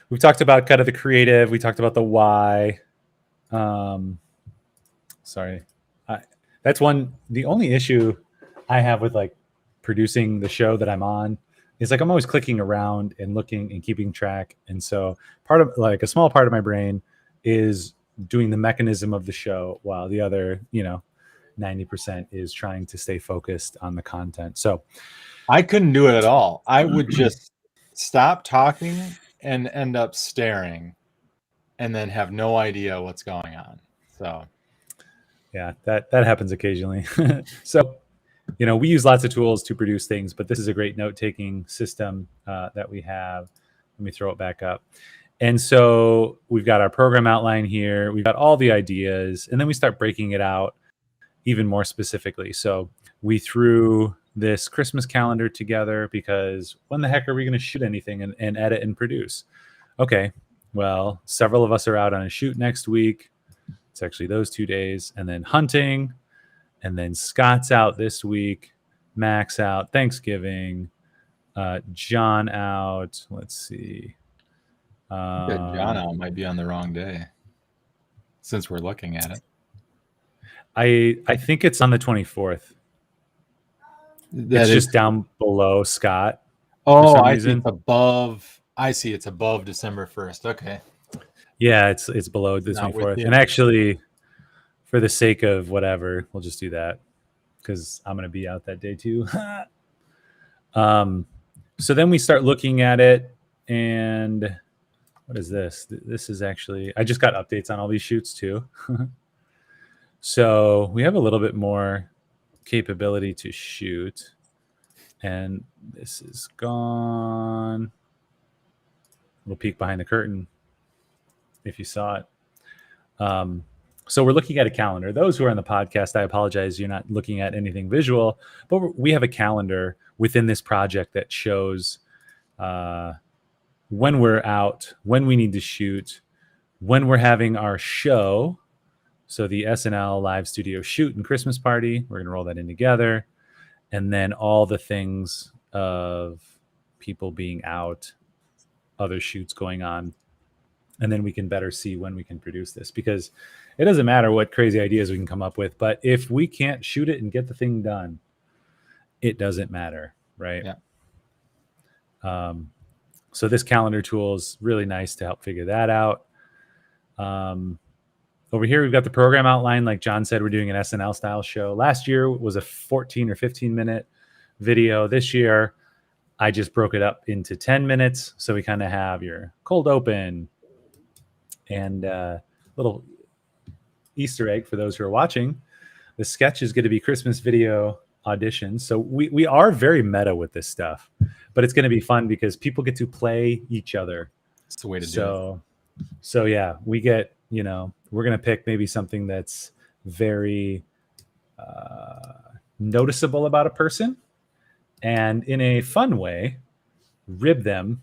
we've talked about kind of the creative, we talked about the why. That's the only issue I have with like producing the show that I'm on is like I'm always clicking around and looking and keeping track. And so part of like a small part of my brain is doing the mechanism of the show, while the other 90% is trying to stay focused on the content. So I couldn't do it at all. I would just stop talking and end up staring, and then have no idea what's going on. So Yeah, that happens occasionally. So, we use lots of tools to produce things, but this is a great note-taking system that we have. Let me throw it back up. And so we've got our program outline here. We've got all the ideas, and then we start breaking it out even more specifically. So we threw this Christmas calendar together because when the heck are we going to shoot anything and edit and produce? Okay, well, several of us are out on a shoot next week. It's actually those 2 days, and then hunting, and then Scott's out this week, Max out, Thanksgiving, John out. Let's see. That John out might be on the wrong day, since we're looking at it. I think it's on the 24th. It's just down below Scott. Oh, some I see. reason. It's above. I see. It's above December 1st. Okay. Yeah, it's below the Not with 24th. you. And actually, for the sake of whatever, we'll just do that because I'm going to be out that day too. So then we start looking at it, and what is this? This is actually, I just got updates on all these shoots too. So we have a little bit more capability to shoot, and this is gone. Little peek behind the curtain if you saw it. So we're looking at a calendar. Those who are on the podcast, I apologize, you're not looking at anything visual, but we have a calendar within this project that shows when we're out, when we need to shoot, when we're having our show. So the SNL live studio shoot and Christmas party, we're going to roll that in together. And then all the things of people being out, other shoots going on. And then we can better see when we can produce this, because it doesn't matter what crazy ideas we can come up with, but if we can't shoot it and get the thing done, it doesn't matter, right? Yeah. So this calendar tool is really nice to help figure that out. Over here, we've got the program outline. Like John said, we're doing an SNL style show. Last year was a 14 or 15 minute video. This year, I just broke it up into 10 minutes. So we kind of have your cold open and little Easter egg for those who are watching. The sketch is going to be Christmas video auditions. So we are very meta with this stuff, but it's going to be fun because people get to play each other. It's the way to do it. So yeah, we get, we're going to pick maybe something that's very noticeable about a person, and in a fun way, rib them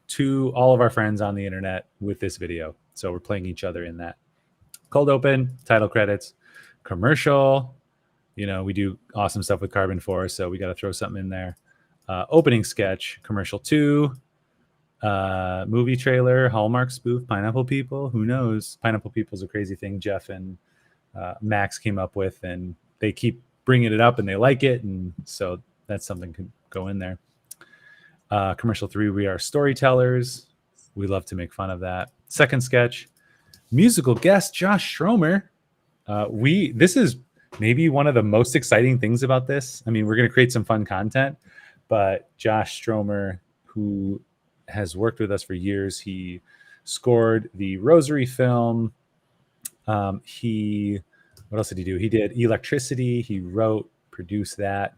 to all of our friends on the internet with this video. So we're playing each other in that. Cold open, title credits, commercial. We do awesome stuff with Carbon Force, so we got to throw something in there. Opening sketch, commercial 2, movie trailer, Hallmark spoof, Pineapple People. Who knows? Pineapple People's a crazy thing Jeff and Max came up with, and they keep bringing it up and they like it, and so that's something could go in there. Commercial 3, we are storytellers. We love to make fun of that. Second sketch, musical guest Josh Stromer. This is maybe one of the most exciting things about this. I mean, we're going to create some fun content, but Josh Stromer, who has worked with us for years, he scored the Rosary film. What else did he do? He did Electricity. He wrote, produced that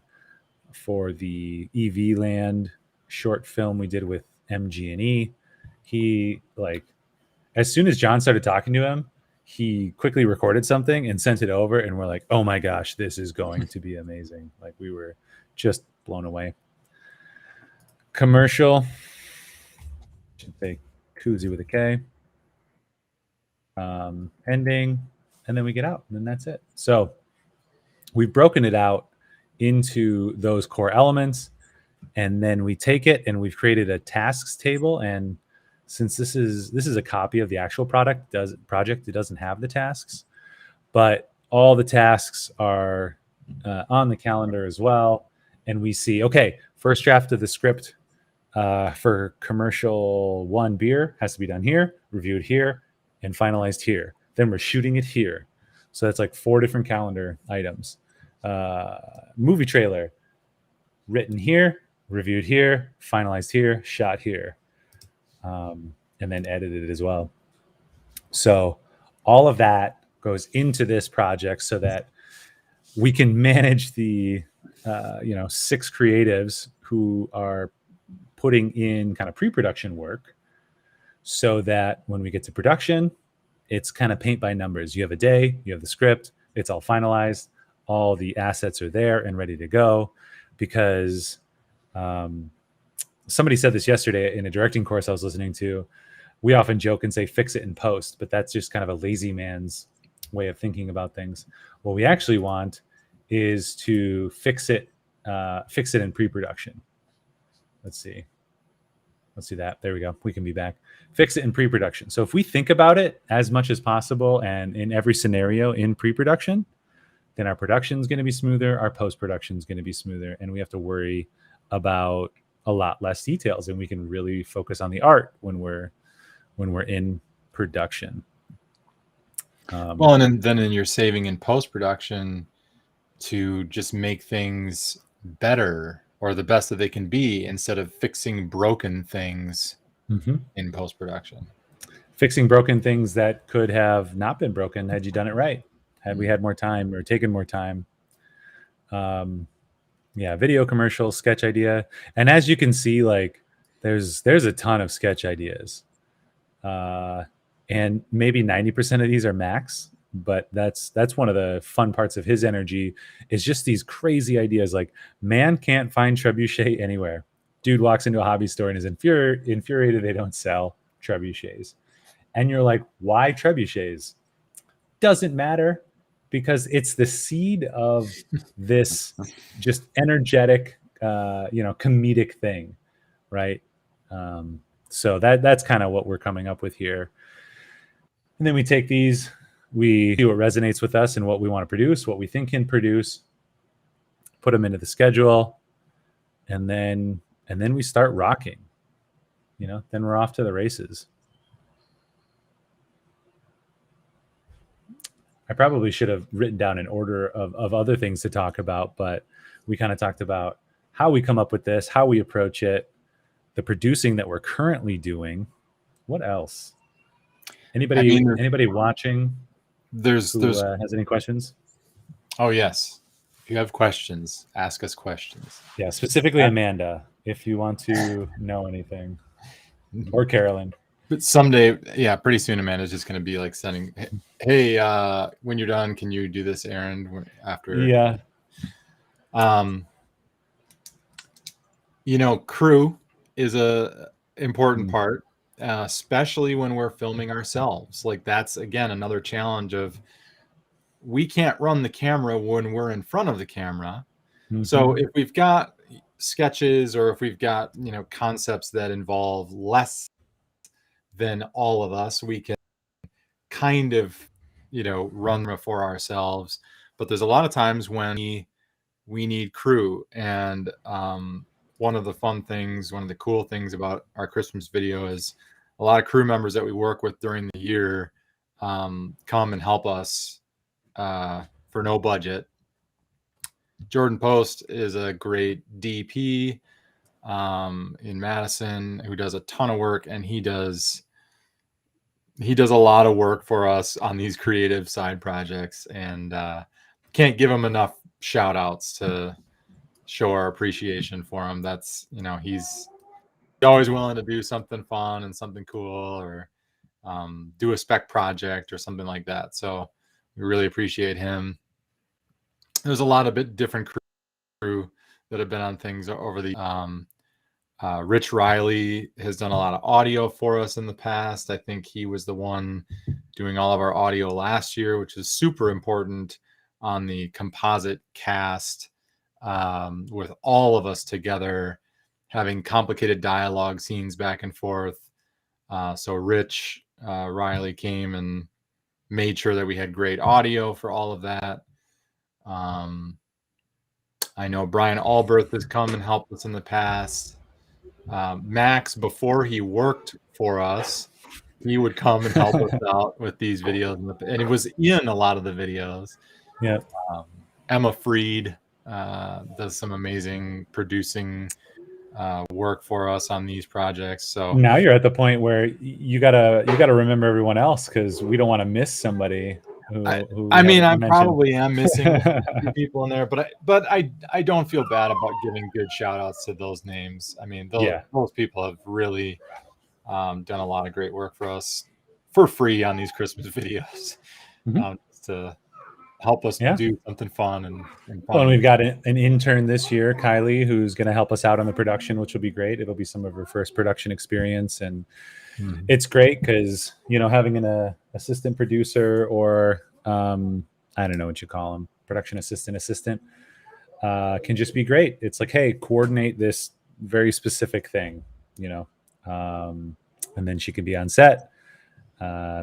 for the EV Land short film we did with MG&E. He, as soon as John started talking to him, he quickly recorded something and sent it over, and we're like, oh my gosh, this is going to be amazing. We were just blown away. Commercial, should say koozie with a K. Ending, and then we get out, and then that's it. So we've broken it out into those core elements, and then we take it and we've created a tasks table. And since this is a copy of the actual project, it doesn't have the tasks, but all the tasks are on the calendar as well. And we see, okay, first draft of the script for commercial 1 beer has to be done here, reviewed here, and finalized here. Then we're shooting it here. So that's 4 different calendar items. Movie trailer, written here, reviewed here, finalized here, shot here, and then edited as well. So all of that goes into this project so that we can manage the 6 creatives who are putting in kind of pre-production work, so that when we get to production, it's kind of paint by numbers. You have a day, you have the script, it's all finalized, all the assets are there and ready to go. Because somebody said this yesterday in a directing course I was listening to. We often joke and say fix it in post, but that's just kind of a lazy man's way of thinking about things. What we actually want is to fix it in pre-production. Let's see that. There we go. We can be back. Fix it in pre-production. So if we think about it as much as possible and in every scenario in pre-production, then our production is going to be smoother, our post-production is going to be smoother, and we have to worry about a lot less details, and we can really focus on the art when we're in production. Well, and then you're saving in post-production to just make things better or the best that they can be, instead of fixing broken things in post-production. Fixing broken things that could have not been broken had you done it right, had we had more time or taken more time. Video commercial, sketch idea. And as you can see, like there's a ton of sketch ideas. And maybe 90% of these are Max, but that's one of the fun parts of his energy, is just these crazy ideas. Like, man can't find trebuchet anywhere. Dude walks into a hobby store and is infuriated they don't sell trebuchets. And you're like, why trebuchets? Doesn't matter, because it's the seed of this just energetic, comedic thing, right? So that's kind of what we're coming up with here. And then we take these, we see what resonates with us and what we want to produce, what we think can produce, put them into the schedule, and then we start rocking. Then we're off to the races. I probably should have written down an order of other things to talk about, but we kind of talked about how we come up with this, how we approach it, the producing that we're currently doing. What else? Anybody watching who has any questions? Oh, yes. If you have questions, ask us questions. Yeah, specifically Amanda, if you want to know anything, or Carolyn. But someday, pretty soon, Amanda's just going to be like sending, hey, when you're done, can you do this errand after? Yeah. Crew is a important part, especially when we're filming ourselves. Like, that's, again, another challenge of, we can't run the camera when we're in front of the camera. So if we've got sketches, or if we've got, concepts that involve less than all of us, we can kind of, run for ourselves. But there's a lot of times when we need crew. And one of the cool things about our Christmas video is a lot of crew members that we work with during the year come and help us for no budget. Jordan Post is a great DP in Madison who does a ton of work, and he does a lot of work for us on these creative side projects, and can't give him enough shout outs to show our appreciation for him. That's, he's always willing to do something fun and something cool, or do a spec project or something like that. So we really appreciate him. There's a lot of different crew that have been on things over the Rich Riley has done a lot of audio for us in the past. I think he was the one doing all of our audio last year, which is super important on the composite cast, with all of us together having complicated dialogue scenes back and forth. So Rich Riley came and made sure that we had great audio for all of that. I know Brian Alberth has come and helped us in the past. Max, before he worked for us, he would come and help us out with these videos, and he was in a lot of the videos. Yeah. Emma Freed does some amazing producing work for us on these projects. So now you're at the point where you gotta remember everyone else, because we don't want to miss somebody. who I we mean, I haven't mentioned. probably am missing a few people in there, but I don't feel bad about giving good shout outs to those names. I mean, those people have really done a lot of great work for us for free on these Christmas videos, to help us do something fun and Well, fun. and we've got an intern this year, Kylie, who's going to help us out on the production, which will be great. It'll be some of her first production experience, and it's great because having an assistant producer, or I don't know what you call them, production assistant, can just be great. It's like, hey, coordinate this very specific thing, and then she can be on set,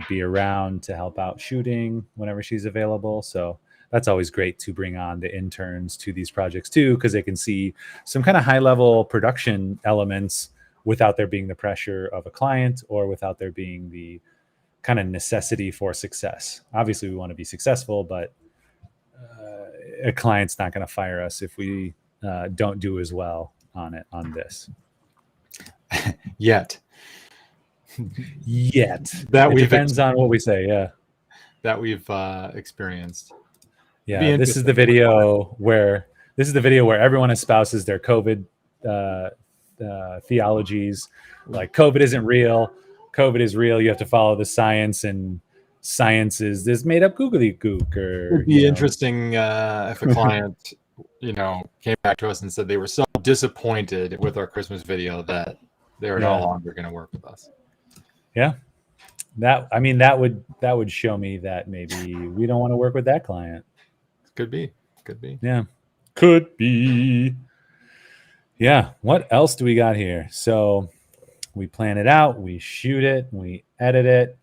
be around to help out shooting whenever she's available. So that's always great to bring on the interns to these projects too, because they can see some kind of high level production elements without there being the pressure of a client, or without there being the kind of necessity for success. Obviously we want to be successful, but a client's not going to fire us if we don't do as well on this yet. That depends on what we say. That we've experienced. This is the video where everyone espouses their COVID theologies, like COVID isn't real, COVID is real, you have to follow the science, and science is this made up googly gook. Or it'd be interesting if a client came back to us and said they were so disappointed with our Christmas video that they were no longer going to work with us. That would show me that maybe we don't want to work with that client. Could be. Could be. Yeah. What else do we got here? So we plan it out, we shoot it, we edit it.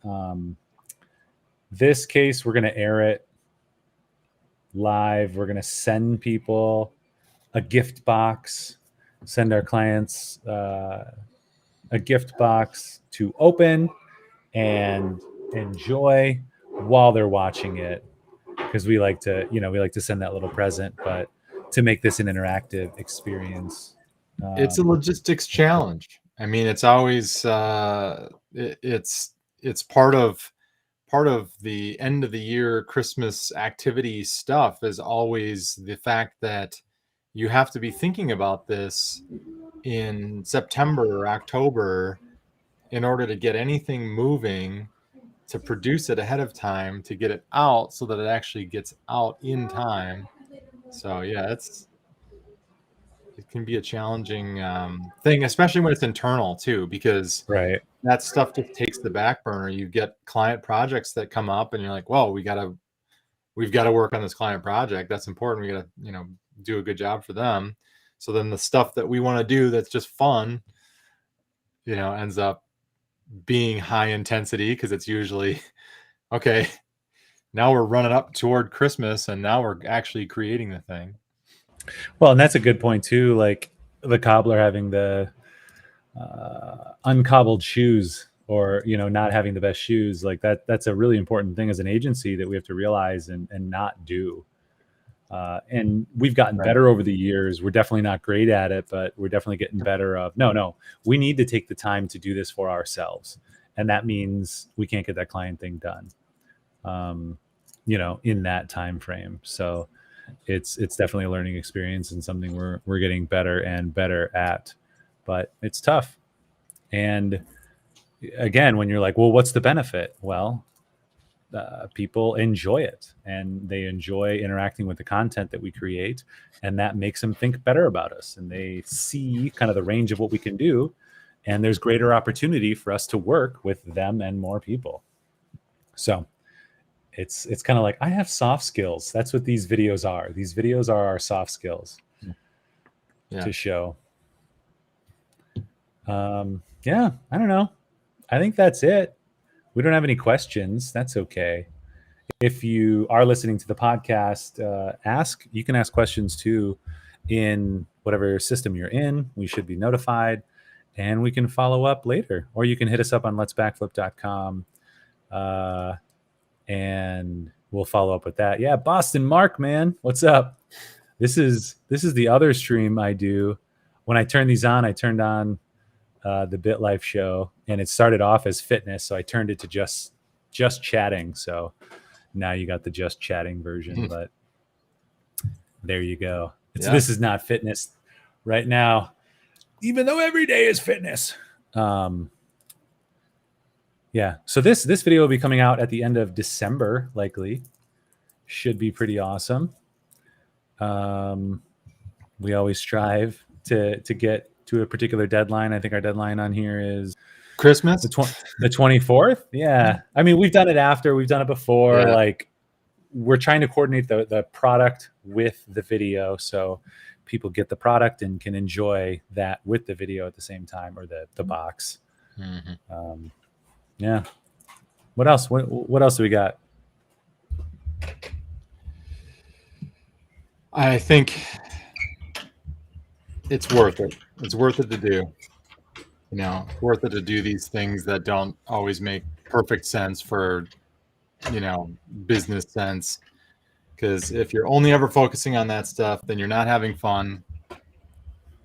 This case, we're going to air it live. We're going to send people a gift box, send our clients a gift box to open and enjoy while they're watching it, because we like to send that little present, but to make this an interactive experience. It's a logistics challenge. I mean, it's always it's part of the end of the year Christmas activity stuff is always the fact that you have to be thinking about this in September or October in order to get anything moving, to produce it ahead of time, to get it out so that it actually gets out in time. So yeah, it can be a challenging thing, especially when it's internal too, because that stuff just takes the back burner. You get client projects that come up and you're like, well, we've got to work on this client project. That's important. We got to, do a good job for them. So then the stuff that we want to do that's just fun, ends up being high intensity, because it's usually, okay, now we're running up toward Christmas and now we're actually creating the thing. Well, and that's a good point too. Like the cobbler having the uncobbled shoes, or not having the best shoes, like that's a really important thing as an agency that we have to realize and not do. And we've gotten better over the years. We're definitely not great at it, but we're definitely getting better of no, we need to take the time to do this for ourselves. And that means we can't get that client thing done, in that time frame. So it's definitely a learning experience and something we're getting better and better at, but it's tough. And again, when you're like, well, what's the benefit? Well, people enjoy it, and they enjoy interacting with the content that we create, and that makes them think better about us, and they see kind of the range of what we can do, and there's greater opportunity for us to work with them and more people. So it's kind of like, I have soft skills. That's what these videos are. These videos are our soft skills to show. I don't know. I think that's it. We don't have any questions. That's okay. If you are listening to the podcast, you can ask questions too in whatever system you're in. We should be notified, and we can follow up later. Or you can hit us up on letsbackflip.com, and we'll follow up with that. Yeah, Boston Mark, man, what's up? This is the other stream I do. When I turn these on, I turned on the Bit Life show, and it started off as fitness, so I turned it to just chatting. So now you got the just chatting version. But there you go. Yeah. This is not fitness right now, even though every day is fitness. Yeah. So this video will be coming out at the end of December, likely. Should be pretty awesome. We always strive to get to a particular deadline. I think our deadline on here is Christmas. the 24th. Yeah. I mean, we've done it after, we've done it before. Yeah. Like, we're trying to coordinate the product with the video so people get the product and can enjoy that with the video at the same time, or the box. Mm-hmm. Yeah. What else? What else do we got? I think it's worth it. It's worth it to do. You know, it's worth it to do these things that don't always make perfect sense for, you know, business sense. Because if you're only ever focusing on that stuff, then you're not having fun.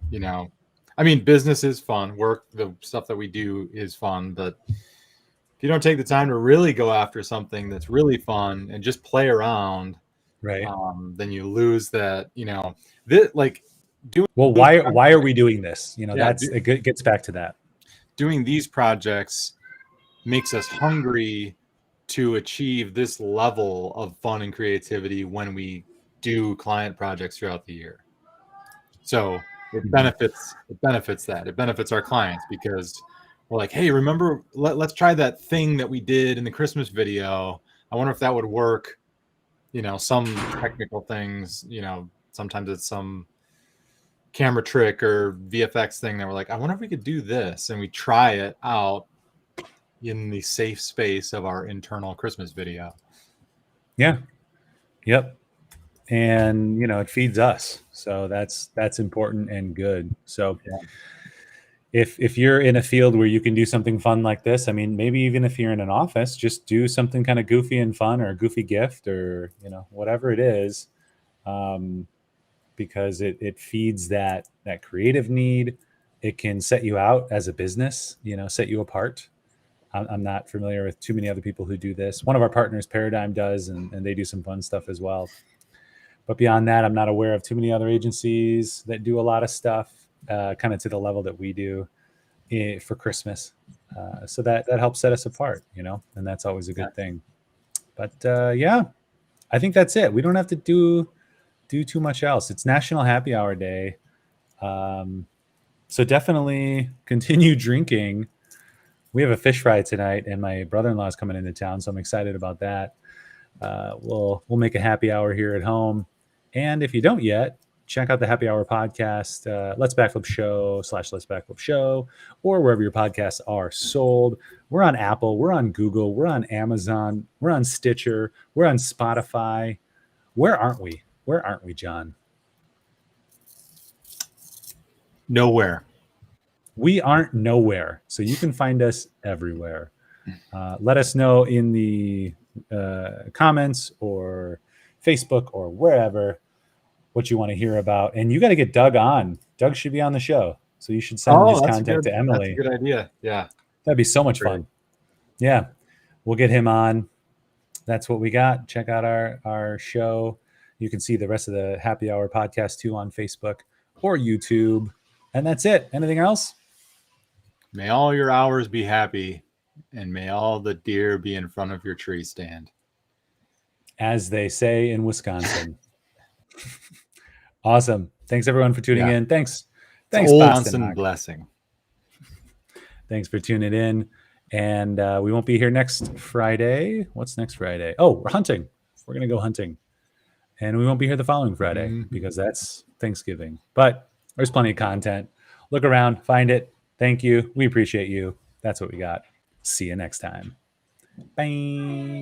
You know, I mean, business is fun. Work, the stuff that we do is fun. But if you don't take the time to really go after something that's really fun and just play around, Right. then you lose that, you know, this, like, doing. Well, why are we doing this? You know, Yeah, it gets back to that. Doing these projects makes us hungry to achieve this level of fun and creativity when we do client projects throughout the year. So it benefits that. It benefits our clients because we're like, hey, remember, let's try that thing that we did in the Christmas video. I wonder if that would work. You know, some technical things, you know, sometimes it's some camera trick or VFX thing that we're like, I wonder if we could do this, and we try it out in the safe space of our internal Christmas video. Yeah. Yep. And, you know, it feeds us. So that's important and good. So yeah. If you're in a field where you can do something fun like this, I mean, maybe even if you're in an office, just do something kind of goofy and fun, or a goofy gift, or, you know, whatever it is, because it feeds that creative need. It can set you out as a business, you know, set you apart. I'm not familiar with too many other people who do this. One of our partners, Paradigm, does, and they do some fun stuff as well. But beyond that, I'm not aware of too many other agencies that do a lot of stuff kind of to the level that we do for Christmas. So that helps set us apart, you know, and that's always a good thing. But yeah, I think that's it. We don't have to do too much else. It's National Happy Hour Day. So definitely continue drinking. We have a fish fry tonight, and my brother-in-law is coming into town, so I'm excited about that. We'll make a happy hour here at home. And if you don't yet, check out the Happy Hour podcast, Let's Backflip Show / Let's Backflip Show, or wherever your podcasts are sold. We're on Apple, we're on Google, we're on Amazon, we're on Stitcher, we're on Spotify. Where aren't we? Where aren't we, John? Nowhere. We aren't nowhere. So you can find us everywhere. Let us know in the comments or Facebook or wherever what you want to hear about. And you got to get Doug on. Doug should be on the show. So you should send his contact to Emily. That's a good idea. Yeah. That'd be so much fun. Yeah. We'll get him on. That's what we got. Check out our show. You can see the rest of the Happy Hour podcast too on Facebook or YouTube. And that's it. Anything else? May all your hours be happy, and may all the deer be in front of your tree stand. As they say in Wisconsin. Awesome. Thanks everyone for tuning in. Thanks, Old Johnson blessing. Thanks for tuning in. And we won't be here next Friday. What's next Friday? Oh, we're hunting. We're going to go hunting. And we won't be here the following Friday because that's Thanksgiving. But there's plenty of content. Look around, find it. Thank you. We appreciate you. That's what we got. See you next time. Bye.